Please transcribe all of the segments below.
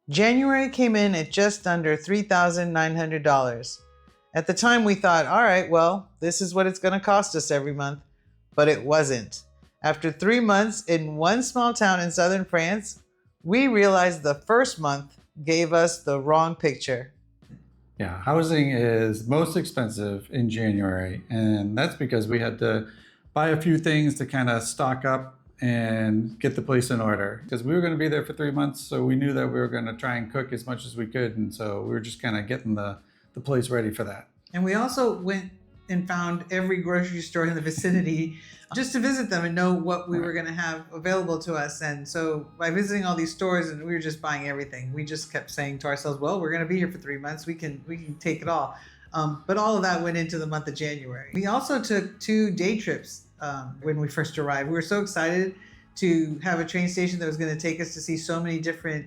January came in at just under $3,900. At the time, we thought, all right, well, this is what it's going to cost us every month. But it wasn't. After 3 months in one small town in southern France, we realized the first month gave us the wrong picture. Yeah, housing is most expensive in January, and that's because we had to buy a few things to kind of stock up and get the place in order. Because we were going to be there for 3 months, so we knew that we were going to try and cook as much as we could, and so we were just kind of getting the place ready for that. And we also went and found every grocery store in the vicinity just to visit them and know what we were going to have available to us. And so by visiting all these stores, and we were just buying everything, we just kept saying to ourselves, well, we're going to be here for 3 months. We can take it all. But all of that went into the month of January. We also took 2 day trips when we first arrived. We were so excited to have a train station that was going to take us to see so many different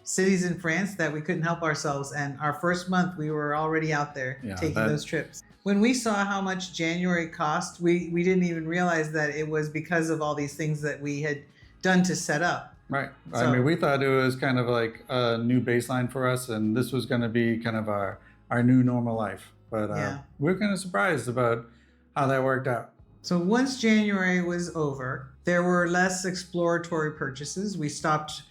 cities in France that we couldn't help ourselves. And our first month, we were already out there taking those trips. When we saw how much January cost, we didn't even realize that it was because of all these things that we had done to set up. Right. I mean, we thought it was kind of like a new baseline for us, and this was going to be kind of our new normal life. But we're kind of surprised about how that worked out. So once January was over, there were less exploratory purchases. We stopped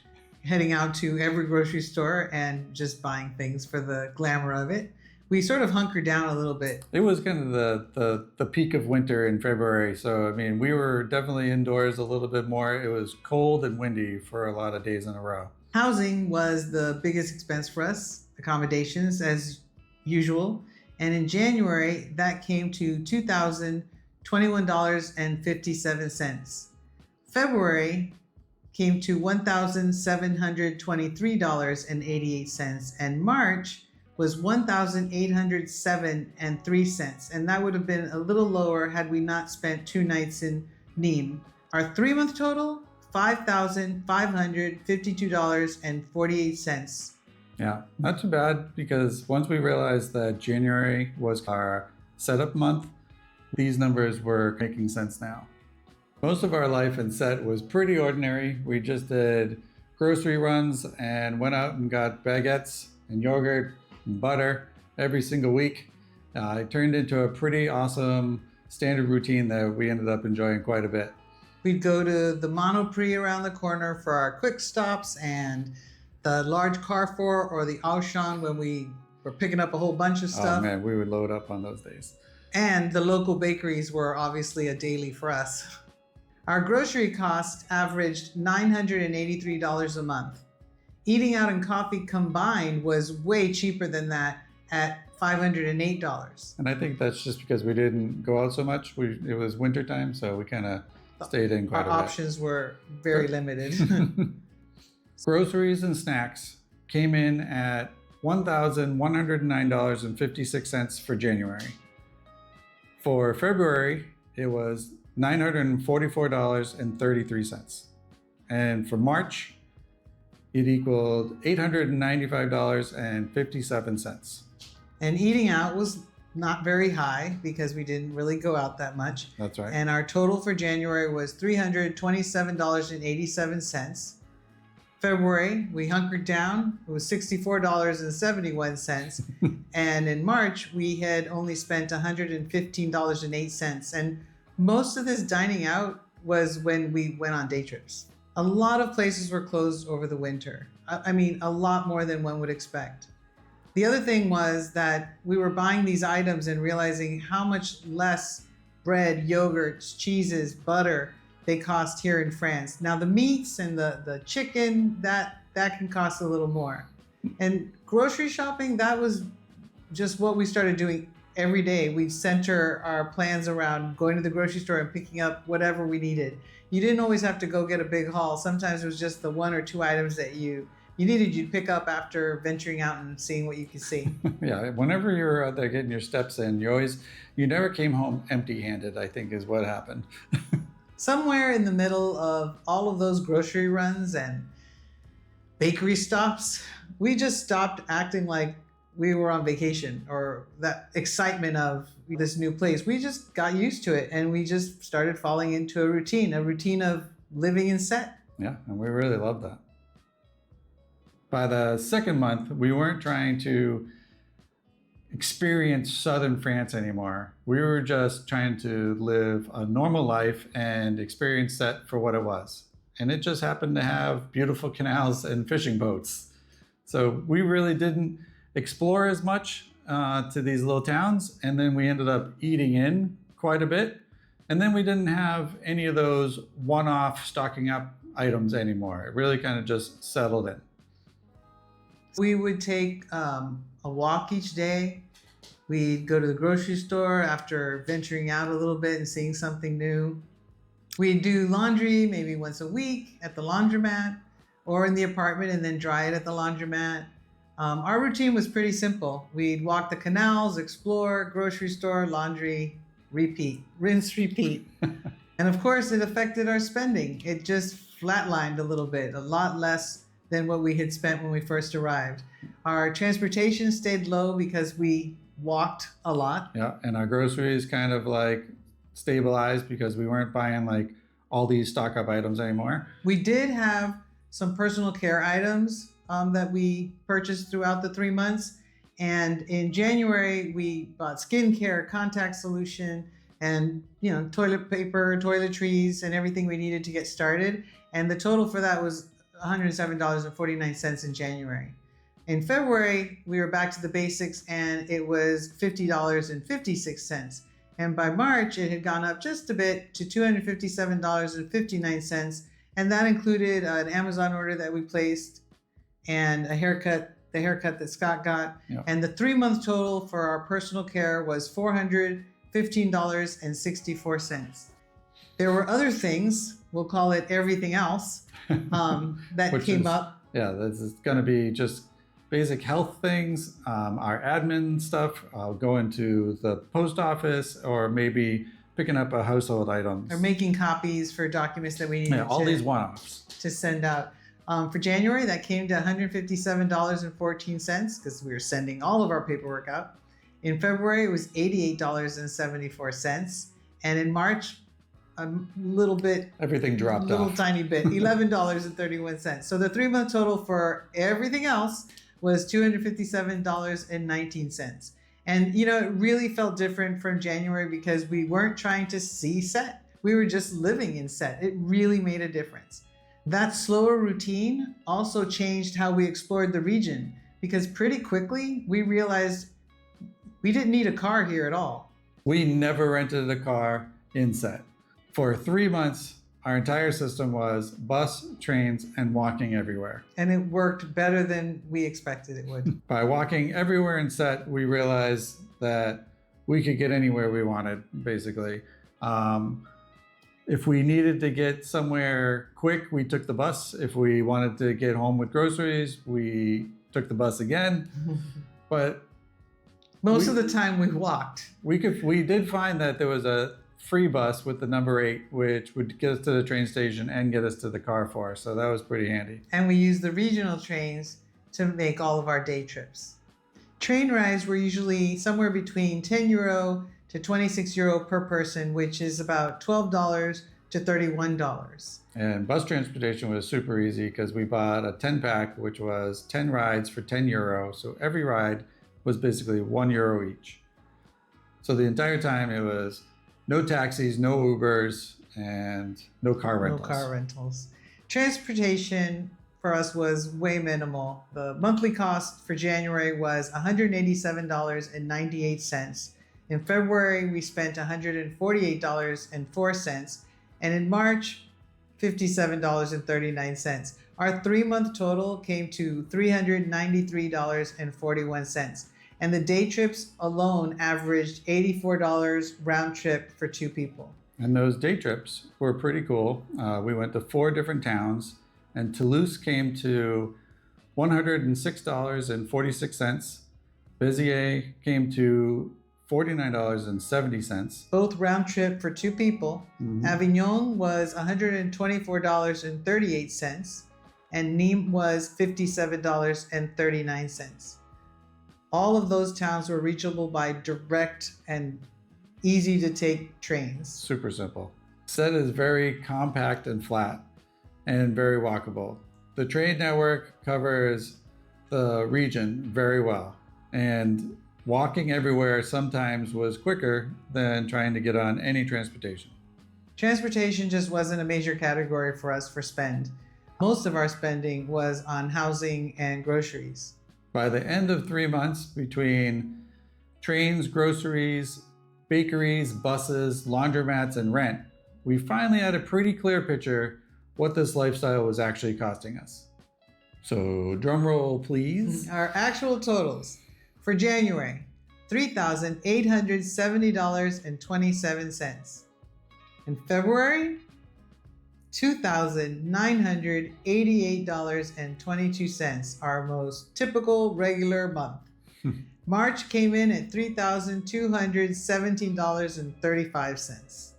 heading out to every grocery store and just buying things for the glamour of it. We sort of hunkered down a little bit. It was kind of the peak of winter in February. So, I mean, we were definitely indoors a little bit more. It was cold and windy for a lot of days in a row. Housing was the biggest expense for us, accommodations as usual. And in January, that came to $2,021.57. February came to $1,723.88, and March was $1,807.03, and that would have been a little lower had we not spent 2 nights in Nîmes. Our 3-month total, $5,552.48. Yeah, not too bad, because once we realized that January was our setup month, these numbers were making sense now. Most of our life in Set was pretty ordinary. We just did grocery runs and went out and got baguettes and yogurt and butter every single week. It turned into a pretty awesome standard routine that we ended up enjoying quite a bit. We'd go to the Monoprix around the corner for our quick stops, and the large Carrefour or the Auchan when we were picking up a whole bunch of stuff. Oh man, we would load up on those days. And the local bakeries were obviously a daily for us. Our grocery cost averaged $983 a month. Eating out and coffee combined was way cheaper than that at $508. And I think that's just because we didn't go out so much. It was wintertime, so we kind of stayed in quite a bit. Our options were very limited. Groceries and snacks came in at $1,109.56 for January. For February, it was $944.33. And for March, it equaled $895.57. And eating out was not very high because we didn't really go out that much. That's right. And our total for January was $327.87. February, we hunkered down. It was $64.71. And in March, we had only spent $115.08. And most of this dining out was when we went on day trips. A lot of places were closed over the winter. I mean, a lot more than one would expect. The other thing was that we were buying these items and realizing how much less bread, yogurts, cheeses, butter they cost here in France. Now the meats and the chicken, that can cost a little more. And grocery shopping, that was just what we started doing every day. We'd center our plans around going to the grocery store and picking up whatever we needed. You didn't always have to go get a big haul. Sometimes it was just the 1 or 2 items that you needed, you'd pick up after venturing out and seeing what you could see. Yeah, whenever you're out there getting your steps in, you never came home empty-handed, I think is what happened. Somewhere in the middle of all of those grocery runs and bakery stops, we just stopped acting like we were on vacation or that excitement of this new place. We just got used to it, and we just started falling into a routine of living in Set. Yeah, and we really love that. By the second month, we weren't trying to experience southern France anymore. We were just trying to live a normal life and experience that for what it was. And it just happened to have beautiful canals and fishing boats. So we really didn't explore as much to these little towns. And then we ended up eating in quite a bit. And then we didn't have any of those one-off stocking up items anymore. It really kind of just settled in. We would take a walk each day. We'd go to the grocery store after venturing out a little bit and seeing something new. We'd do laundry maybe once a week at the laundromat or in the apartment and then dry it at the laundromat. Our routine was pretty simple. We'd walk the canals, explore, grocery store, laundry, repeat, rinse, repeat. And of course, it affected our spending. It just flatlined a little bit, a lot less than what we had spent when we first arrived. Our transportation stayed low because we walked a lot. Yeah, and our groceries kind of like stabilized because we weren't buying like all these stock up items anymore. We did have some personal care items that we purchased throughout the 3 months. And in January, we bought skincare, contact solution, and toilet paper, toiletries, and everything we needed to get started. And the total for that was $107.49 in January. In February, we were back to the basics and it was $50.56. And by March, it had gone up just a bit to $257.59. And that included an Amazon order that we placed and a haircut, the haircut that Scott got. Yep. And the 3-month total for our personal care was $415.64. There were other things, we'll call it everything else, that came up. Yeah, this is going to be just basic health things, our admin stuff, going to the post office, or maybe picking up a household items. Or making copies for documents that we needed all these one-offs to send out. For January, that came to $157.14 because we were sending all of our paperwork out. In February, it was $88.74. And in March, a little bit, everything dropped off. Tiny bit, $11.31. So the 3-month total for everything else was $257.19. And, it really felt different from January because we weren't trying to see set. We were just living in set. It really made a difference. That slower routine also changed how we explored the region because pretty quickly we realized we didn't need a car here at all. We never rented a car in set. For 3 months, our entire system was bus, trains, and walking everywhere. And it worked better than we expected it would. By walking everywhere in set, we realized that we could get anywhere we wanted, basically. If we needed to get somewhere quick, we took the bus. If we wanted to get home with groceries, we took the bus again. But most of the time we walked. We did find that there was a free bus with the number 8, which would get us to the train station and get us to the Carrefour. So that was pretty handy. And we used the regional trains to make all of our day trips. Train rides were usually somewhere between €10 to €26 per person, which is about $12 to $31. And bus transportation was super easy because we bought a 10-pack, which was 10 rides for €10. So every ride was basically €1 each. So the entire time it was no taxis, no Ubers, and no car rentals. Transportation for us was way minimal. The monthly cost for January was $187.98. In February, we spent $148.04. And in March, $57.39. Our 3-month total came to $393.41. And the day trips alone averaged $84 round trip for 2 people. And those day trips were pretty cool. We went to 4 different towns, and Toulouse came to $106.46. Béziers came to $49.70. Both round trip for 2 people. Mm-hmm. Avignon was $124.38, and Nîmes was $57.39. All of those towns were reachable by direct and easy to take trains. Super simple. Set is very compact and flat and very walkable. The train network covers the region very well. And walking everywhere sometimes was quicker than trying to get on any transportation. Transportation just wasn't a major category for us for spend. Most of our spending was on housing and groceries. By the end of 3 months, between trains, groceries, bakeries, buses, laundromats, and rent, we finally had a pretty clear picture what this lifestyle was actually costing us. So drum roll, please. Our actual totals for January, $3,870.27. In February, $2,988.22, our most typical regular month. March came in at $3,217.35.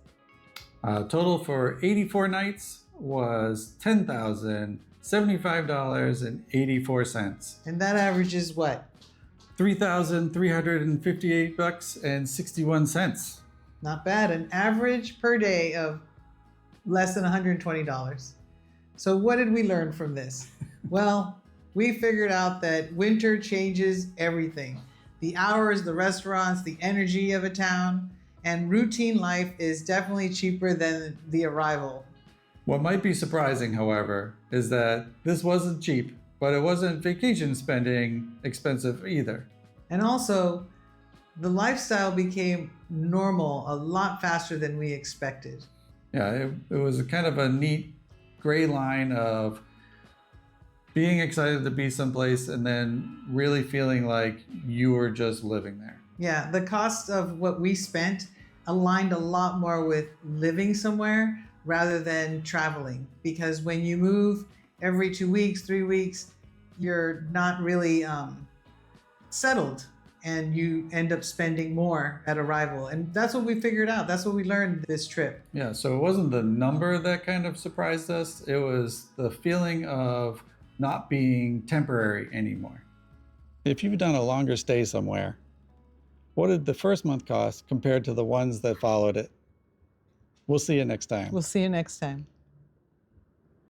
Total for 84 nights was $10,075.84. And that averages what? $3,358.61. Not bad. An average per day of less than $120. So what did we learn from this? Well, we figured out that winter changes everything. The hours, the restaurants, the energy of a town, and routine life is definitely cheaper than the arrival. What might be surprising, however, is that this wasn't cheap, but it wasn't vacation spending expensive either. And also, the lifestyle became normal a lot faster than we expected. Yeah, it was a kind of a neat gray line of being excited to be someplace and then really feeling like you were just living there. Yeah, the cost of what we spent aligned a lot more with living somewhere rather than traveling. Because when you move every 2 weeks, 3 weeks, you're not really settled, and you end up spending more at arrival. And that's what we figured out. That's what we learned this trip. Yeah, so it wasn't the number that kind of surprised us. It was the feeling of not being temporary anymore. If you've done a longer stay somewhere, what did the first month cost compared to the ones that followed it? We'll see you next time. We'll see you next time.